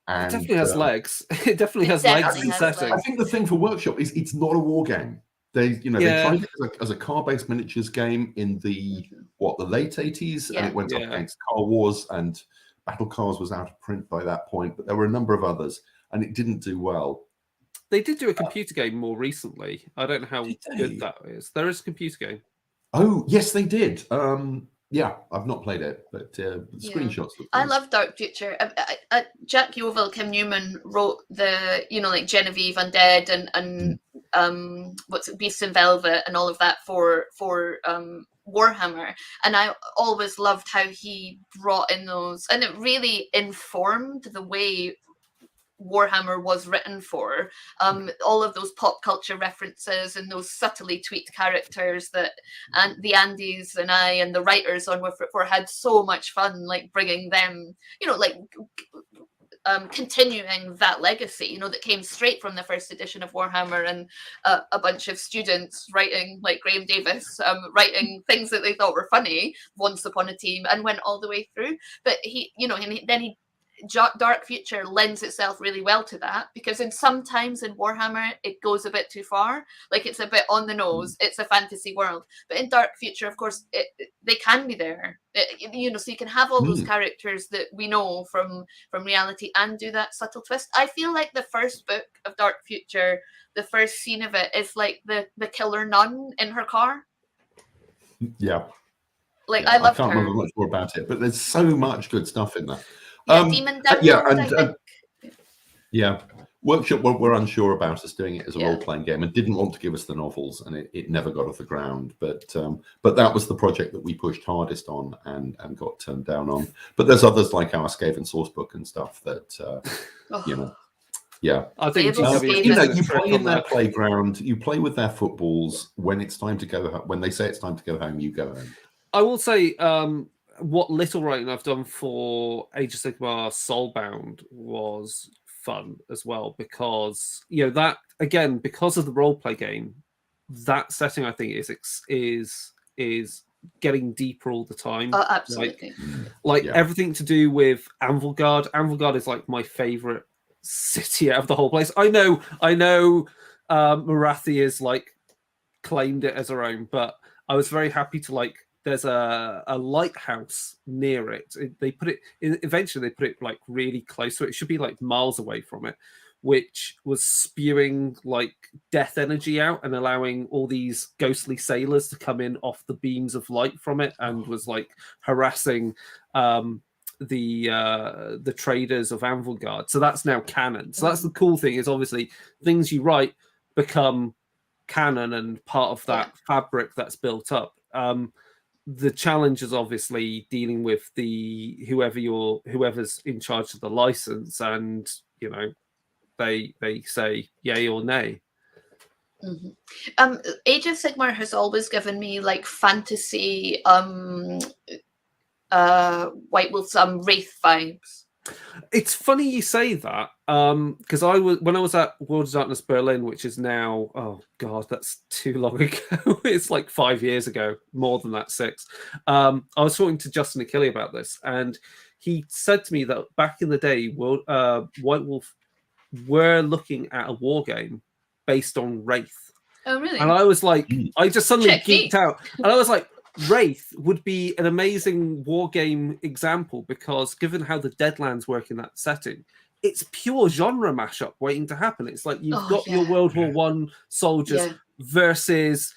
And, it definitely has legs. It definitely has legs in setting. I think the thing for Workshop is it's not a war game. They tried it as a car-based miniatures game in the late 80s, and it went up against Car Wars, and Battle Cars was out of print by that point. But there were a number of others, and it didn't do well. They did do a computer game more recently. I don't know how good that is. There is a computer game. Oh yes, they did. Yeah, I've not played it, but screenshots. I love Dark Future. Jack Yeovil, Kim Newman wrote the, like Genevieve Undead and what's it, Beast in Velvet and all of that for Warhammer, and I always loved how he brought in those, and it really informed the way Warhammer was written for. All of those pop culture references and those subtly tweaked characters that the Andes and I and the writers on with it had so much fun, like bringing them, continuing that legacy, that came straight from the first edition of Warhammer, and a bunch of students writing, like Graham Davis, writing things that they thought were funny once upon a team, and went all the way through. But Dark Future lends itself really well to that, because sometimes in Warhammer it goes a bit too far, like it's a bit on the nose, it's a fantasy world. But in Dark Future, of course, they can be there, so you can have all those characters that we know from reality and do that subtle twist. I feel like the first book of Dark Future, the first scene of it is like the killer nun in her car. I loved can't her. remember much more about it, but there's so much good stuff in there. Demon Download, Workshop were unsure about us doing it as a role-playing game and didn't want to give us the novels, and it never got off the ground. But that was the project that we pushed hardest on and got turned down on. But there's others like our Skaven source book and stuff that I think you play in their playground, you play with their footballs. When it's time to go home, when they say it's time to go home, you go home. I will say, what little writing I've done for Age of Sigmar Soulbound was fun as well, because that, again, because of the roleplay game, that setting I think is getting deeper all the time. Oh, absolutely. Everything to do with Anvilgard. Anvilgard is like my favorite city out of the whole place. I know Marathi is claimed it as her own, but I was very happy to there's a lighthouse near it. Eventually they put it really close, so it should be miles away from it. which was spewing like death energy out and allowing all these ghostly sailors to come in off the beams of light from it, and was like harassing the traders of Anvilgard. So that's now canon. So that's the cool thing, is obviously things you write become canon and part of that fabric that's built up. The challenge is obviously dealing with the whoever's in charge of the license, and you know, they say yay or nay. Age of Sigmar has always given me like fantasy White Wolf Wraith vibes. It's funny you say that, because when I was at World of Darkness Berlin, which is now, oh god, that's too long ago. It's like 5 years ago, more than that, 6. I was talking to Justin Achille about this, and he said to me that back in the day, White Wolf were looking at a war game based on Wraith. Oh, really? And I was like, I just suddenly geeked out, and I was like, Wraith would be an amazing war game example, because given how the Deadlands work in that setting, it's pure genre mashup waiting to happen. It's like you've got your World War One soldiers versus,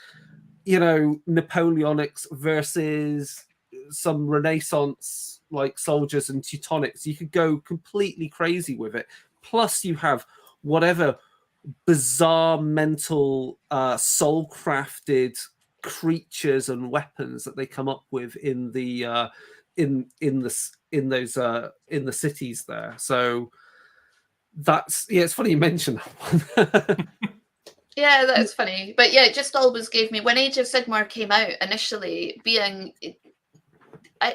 you know, Napoleonics versus some Renaissance like soldiers and Teutonics. You could go completely crazy with it. Plus, you have whatever bizarre mental soul crafted creatures and weapons that they come up with in the cities there. So that's it's funny you mention that one. Yeah, that's funny. But yeah, it just always gave me, when Age of Sigmar came out initially,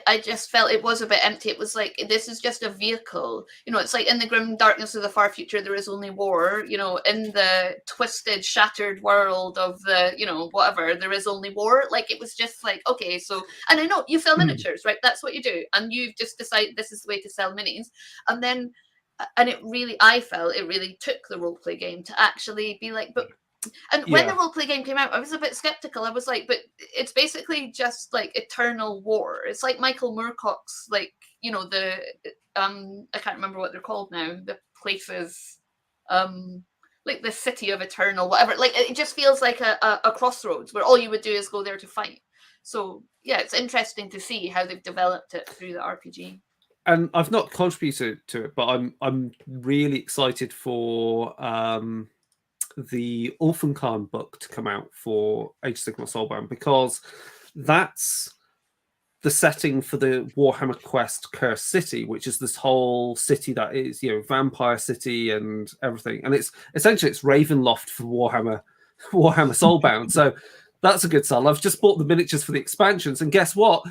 I just felt it was a bit empty. It was like, this is just a vehicle. You know, it's like in the grim darkness of the far future, there is only war. You know, in the twisted, shattered world of the, you know, whatever, there is only war. Like, it was just like, okay, so, and I know you sell miniatures, right? That's what you do. And you've just decided this is the way to sell minis. And then, and it really, I felt it really took the roleplay game to actually be like, but, and when the roleplay game came out, I was a bit skeptical. I was like, but it's basically just like eternal war. It's like Michael Moorcock's, like, you know, the I can't remember what they're called now. The places, like the city of eternal, whatever. Like, it just feels like a crossroads where all you would do is go there to fight. So yeah, it's interesting to see how they've developed it through the RPG. And I've not contributed to it, but I'm really excited for the Ulfenkhan book to come out for Age of Sigmar Soulbound, because that's the setting for the Warhammer Quest Cursed City, which is this whole city that is, you know, vampire city and everything. And it's essentially it's Ravenloft for Warhammer Soulbound. So that's a good sell. I've just bought the miniatures for the expansions, and guess what?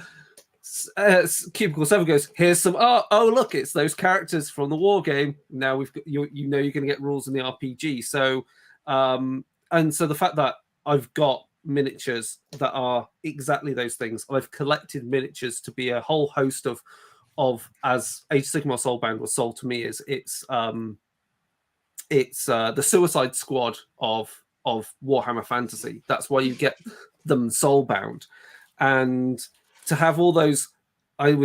Cubicle 7 goes, here's some, oh look, it's those characters from the war game. Now we've got, you know, you're going to get rules in the RPG. So and so the fact that I've got miniatures that are exactly those things, I've collected miniatures to be a whole host of as Age of Sigmar Soulbound was sold to me, is it's the Suicide Squad of Warhammer Fantasy. That's why you get them soulbound. And to have all those, I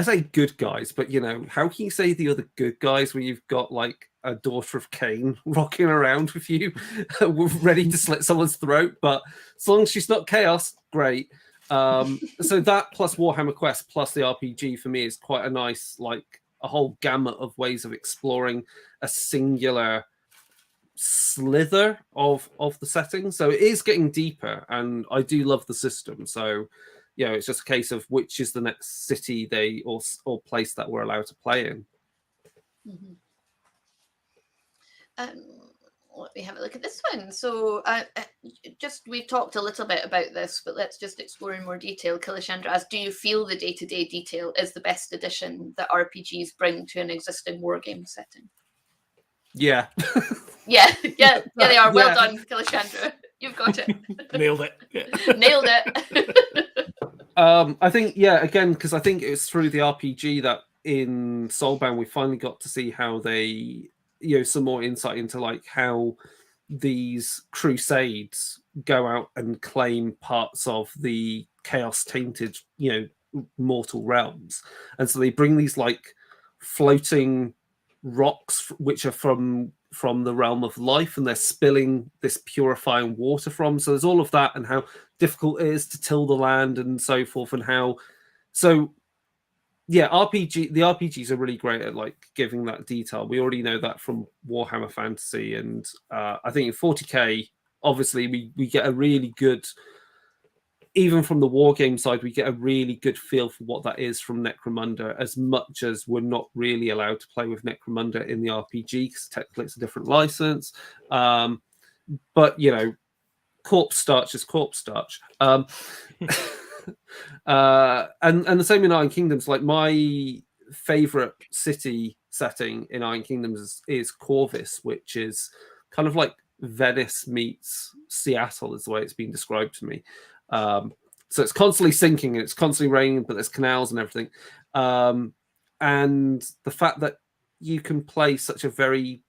say good guys, but you know, how can you say the other good guys when you've got like a daughter of Cain rocking around with you, ready to slit someone's throat? But as long as she's not chaos, great. So that plus Warhammer Quest plus the RPG for me is quite a nice, like a whole gamut of ways of exploring a singular slither of the setting. So it is getting deeper, and I do love the system. So you know, it's just a case of which is the next city they or place that we're allowed to play in. Let me have a look at this one. So just we've talked a little bit about this, but let's just explore in more detail. Kilishandra asks, do you feel the day-to-day detail is the best addition that RPGs bring to an existing wargame setting? Yeah. yeah, they are. Well done, Kilishandra. You've got it. Nailed it. Yeah. Nailed it. I think, again, because I think it was through the RPG that in Soulbound we finally got to see how they, you know, some more insight into like how these crusades go out and claim parts of the chaos tainted, you know, mortal realms. And so they bring these like floating rocks, which are from from the realm of life, and they're spilling this purifying water from. So there's all of that, and how difficult it is to till the land and so forth, and how so. Yeah, the RPGs are really great at like giving that detail. We already know that from Warhammer Fantasy, and I think in 40k, obviously we get a really good, even from the wargame side, we get a really good feel for what that is from Necromunda, as much as we're not really allowed to play with Necromunda in the RPG, because technically it's a different license. But, you know, corpse starch is corpse starch. And the same in Iron Kingdoms. Like, my favorite city setting in Iron Kingdoms is Corvus, which is kind of like Venice meets Seattle, is the way it's been described to me. So it's constantly sinking and it's constantly raining, but there's canals and everything. And the fact that you can play such a very,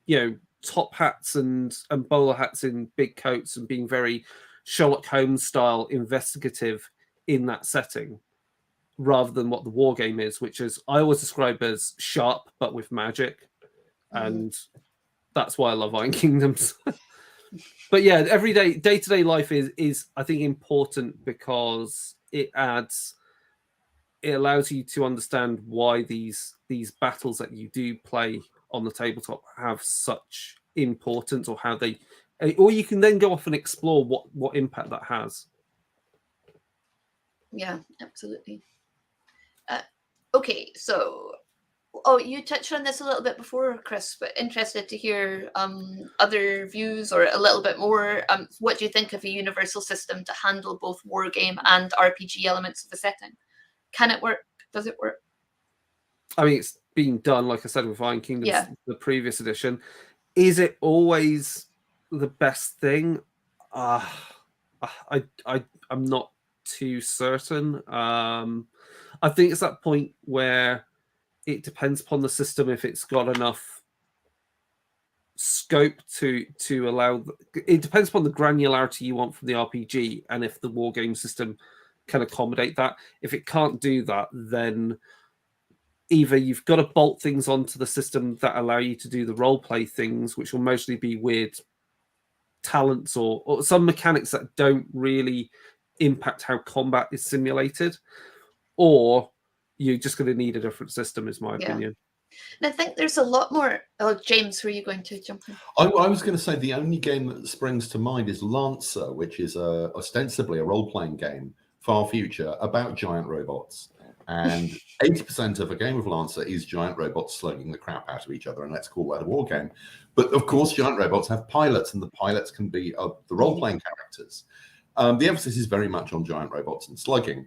you know, top hats and bowler hats in big coats and being very Sherlock Holmes style investigative in that setting, rather than what the war game is, which is I always describe as sharp but with magic. And that's why I love Iron Kingdoms. But yeah, everyday day-to-day life is I think important, because it allows you to understand why these battles that you do play on the tabletop have such importance, or how they, or you can then go off and explore what impact that has. Yeah, absolutely. Okay, so you touched on this a little bit before, Chris, but interested to hear other views or a little bit more. What do you think of a universal system to handle both wargame and RPG elements of the setting? Can it work? Does it work? I mean, it's been done, like I said, with Iron Kingdoms, Yeah. the previous edition. Is it always the best thing? I'm not too certain. I think it's that point where it depends upon the system, if it's got enough scope to allow. It depends upon the granularity you want from the RPG, and if the wargame system can accommodate that. If it can't do that, then either you've got to bolt things onto the system that allow you to do the role play things, which will mostly be weird talents or some mechanics that don't really impact how combat is simulated, or you're just going to need a different system, is my opinion. And I think there's a lot more. Oh, James, were you going to jump in? I was going to say the only game that springs to mind is Lancer, which is ostensibly a role-playing game, far future, about giant robots. And 80% of a game of Lancer is giant robots slugging the crap out of each other, and let's call that a war game. But of course, giant robots have pilots, and the pilots can be the role-playing characters. The emphasis is very much on giant robots and slugging,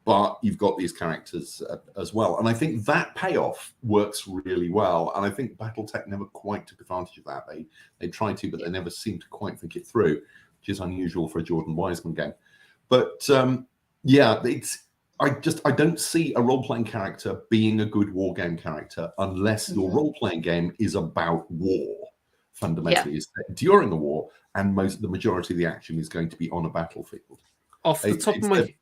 but you've got these characters as well. And I think that payoff works really well. And I think BattleTech never quite took advantage of that. They tried to, but they never seemed to quite think it through, which is unusual for a Jordan Wiseman game. But yeah, I don't see a role-playing character being a good war game character unless your role-playing game is about war. Fundamentally, is set during a war, and the majority of the action is going to be on a battlefield. Off the top of my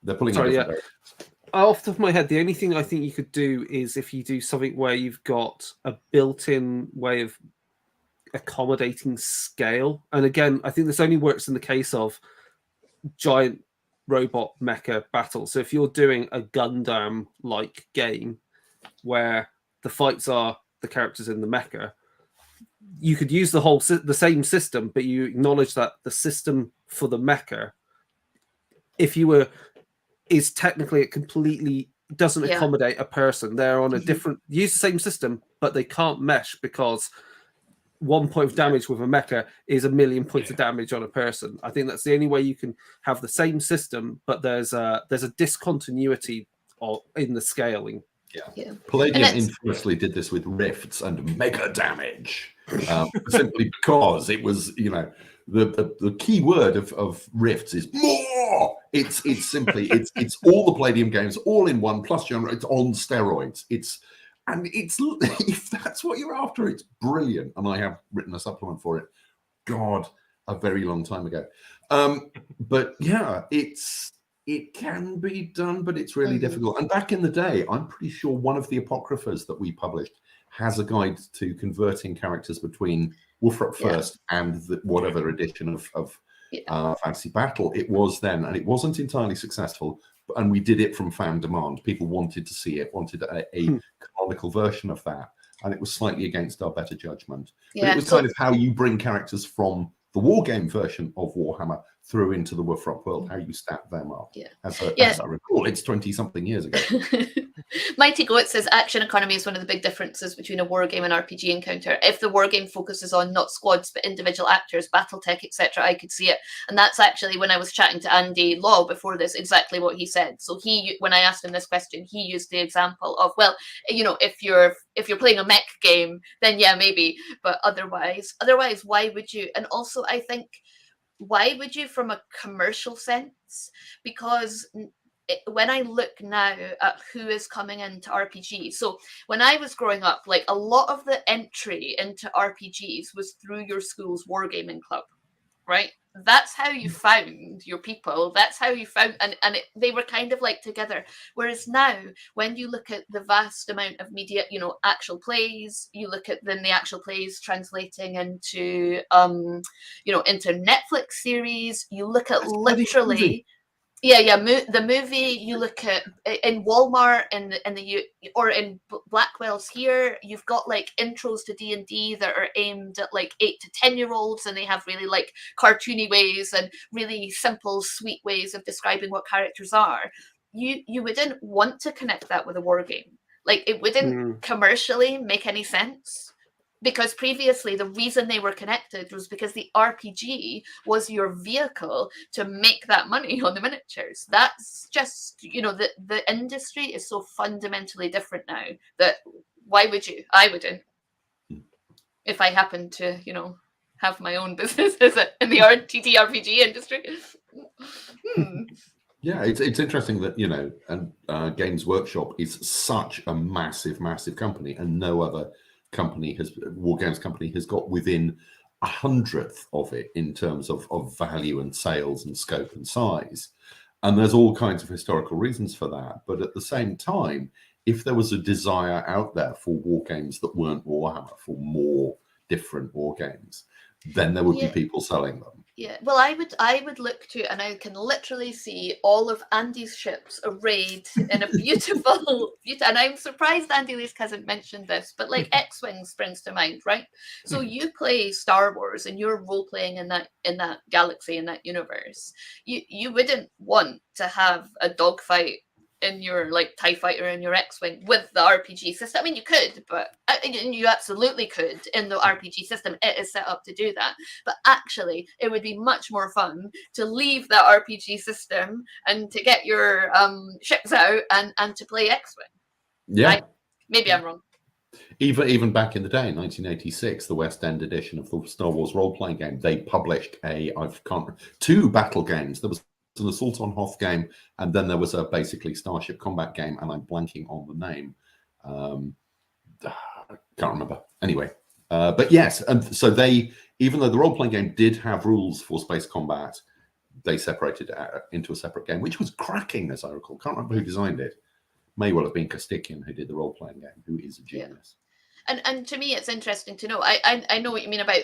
they're pulling off the top of my head, the only thing I think you could do is if you do something where you've got a built-in way of accommodating scale. And again, I think this only works in the case of giant robot mecha battle. So if you're doing a Gundam-like game where the fights are the characters in the mecha, you could use the same system, but you acknowledge that the system for the mecha, is technically it completely doesn't accommodate a person. They're on a different, use the same system, but they can't mesh because 1 point of damage with a mecha is 1,000,000 points of damage on a person. I think that's the only way you can have the same system, but there's a discontinuity in the scaling. Yeah. Palladium infamously did this with rifts and mega damage, simply because it was, the key word of rifts is more. It's simply it's all the Palladium games all in one, plus it's on steroids. It's if that's what you're after, it's brilliant. And I have written a supplement for it. God, a very long time ago. But yeah, it's It can be done, but it's really difficult. And back in the day, I'm pretty sure one of the apocryphas that we published has a guide to converting characters between Wolfrock First and whatever edition of Fantasy Battle it was then. And it wasn't entirely successful, and we did it from fan demand. People wanted to see it, wanted a canonical version of that. And it was slightly against our better judgment. But it was kind of how you bring characters from the wargame version of Warhammer through into the Wolfrock world, how you stack them up. As I recall, it's 20-something years ago. Mighty Goat says action economy is one of the big differences between a wargame and RPG encounter. If the wargame focuses on not squads but individual actors, battle tech, etc., I could see it. And that's actually, when I was chatting to Andy Law before this, exactly what he said. So when I asked him this question, he used the example of, well, you know, if you're playing a mech game, then yeah, maybe, but otherwise, why would you? And also, I think, why would you from a commercial sense? Because when I look now at who is coming into RPGs, so when I was growing up, like a lot of the entry into RPGs was through your school's wargaming club, right? That's how you found your people. That's how you found, they were kind of like together. Whereas now, when you look at the vast amount of media, you know, actual plays, you look at then the actual plays translating into, you know, into Netflix series. You look at literally. The movie, you look at in Walmart or in Blackwell's here, you've got like intros to D&D that are aimed at like 8 to 10-year-olds, and they have really like cartoony ways and really simple, sweet ways of describing what characters are. You wouldn't want to connect that with a war game. Like, it wouldn't commercially make any sense. Because previously, the reason they were connected was because the RPG was your vehicle to make that money on the miniatures. That's just, you know, the industry is so fundamentally different now that why would you? I wouldn't. If I happen to, you know, have my own business in the TTRPG industry. Yeah, it's interesting that, you know, and Games Workshop is such a massive company, and no other wargames company has got within 100th of it in terms of value and sales and scope and size. And there's all kinds of historical reasons for that. But at the same time, if there was a desire out there for wargames that weren't Warhammer, for more different wargames, then there would be people selling them. Yeah, well, I would look to, and I can literally see all of Andy's ships arrayed in a beautiful, and I'm surprised Andy Leask hasn't mentioned this, but like X-Wing springs to mind, right? So you play Star Wars and you're role-playing in that galaxy, in that universe. You wouldn't want to have a dogfight in your like TIE fighter and your X-Wing with the RPG system. I mean, you could, but you absolutely could in the RPG system. It is set up to do that. But actually, it would be much more fun to leave that RPG system and to get your ships out and to play X-Wing. Yeah. Right? Maybe I'm wrong. Even back in the day, in 1986, the West End edition of the Star Wars role-playing game, they published two battle games. There was an Assault on Hoth game, and then there was a basically Starship Combat game, and I'm blanking on the name. Can't remember. Anyway, but yes, and so they, even though the role-playing game did have rules for space combat, they separated it out into a separate game, which was cracking, as I recall. Can't remember who designed it. May well have been Kostikian, who did the role-playing game, who is a genius. And to me, it's interesting to know. I know what you mean about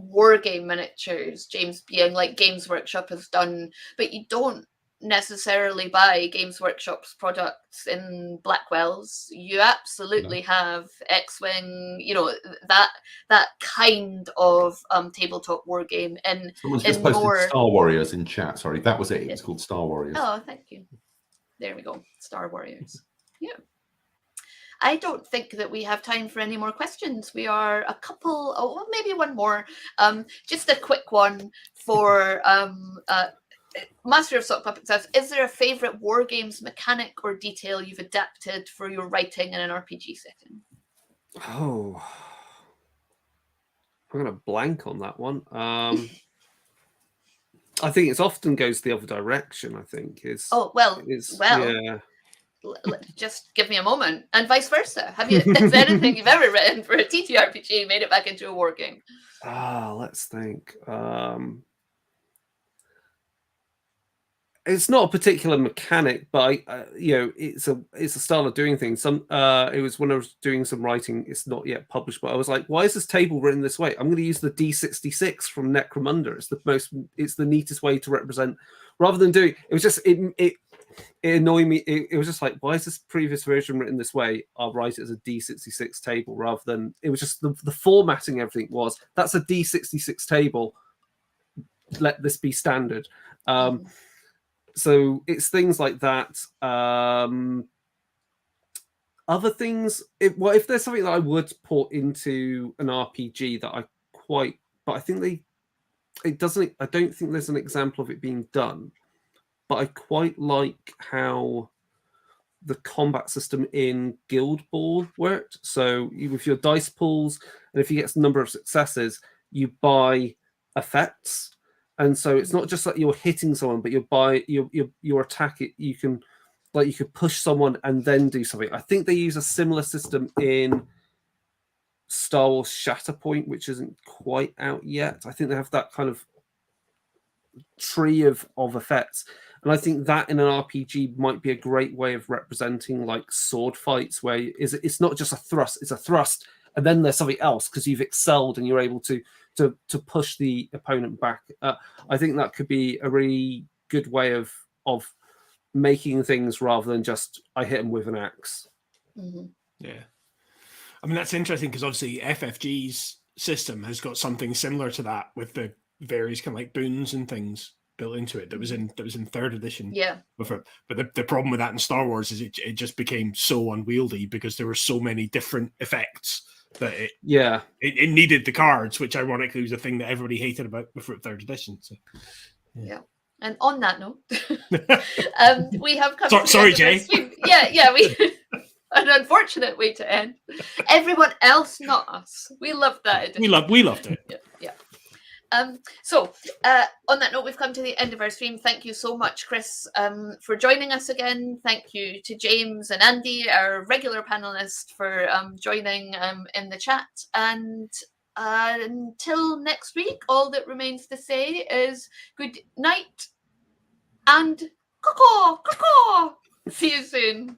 wargame miniatures, James, being like Games Workshop has done, but you don't necessarily buy Games Workshop's products in Blackwell's. You absolutely have X-Wing, you know, that kind of tabletop wargame. And someone's just posted Star Warriors in chat. Sorry, that was it. It was called Star Warriors. Oh, thank you. There we go. Star Warriors. Yeah. I don't think that we have time for any more questions. We are a couple, well, maybe one more. Just a quick one for Master of Sock Puppet says, is there a favourite war games mechanic or detail you've adapted for your writing in an RPG setting? Oh, I'm going to blank on that one. I think it often goes the other direction, I think. Yeah. Just give me a moment, and vice versa. Is there anything you've ever written for a TTRPG made it back into a war game? Let's think. it's not a particular mechanic, but it's a style of doing things. It was when I was doing some writing. It's not yet published, but I was like, why is this table written this way? I'm going to use the D66 from Necromunda. It's the neatest way to represent, rather than doing. It was just it annoyed me. It was just like, why is this previous version written this way? I'll write it as a D66 table rather than. It was just the formatting. Everything was that's a D66 table. Let this be standard. So it's things like that. Other things, if there's something that I would port into an RPG that but I think it doesn't. I don't think there's an example of it being done. But I quite like how the combat system in Guild Ball worked. So with your dice pools, and if you get a number of successes, you buy effects. And so it's not just like you're hitting someone, but your attack. You could push someone and then do something. I think they use a similar system in Star Wars Shatterpoint, which isn't quite out yet. I think they have that kind of tree of effects, and I think that in an RPG might be a great way of representing like sword fights, where it's not just a thrust; it's a thrust, and then there's something else because you've excelled and you're able to push the opponent back. I think that could be a really good way of making things rather than just I hit them with an axe. Mm-hmm. Yeah, I mean that's interesting because obviously FFG's system has got something similar to that with the various kind of like boons and things built into it that was in 3rd edition. Yeah. But the problem with that in Star Wars is it just became so unwieldy because there were so many different effects that it needed the cards, which ironically was a thing that everybody hated about before 3rd edition. So yeah. And on that note, we have come. Sorry, Jay. Yeah. We an unfortunate way to end. Everyone else, not us. We loved that edition. We loved it. Yeah. So on that note, we've come to the end of our stream. Thank you so much, Chris, for joining us again. Thank you to James and Andy, our regular panelists, for joining in the chat. And until next week, all that remains to say is good night and caw-caw. See you soon.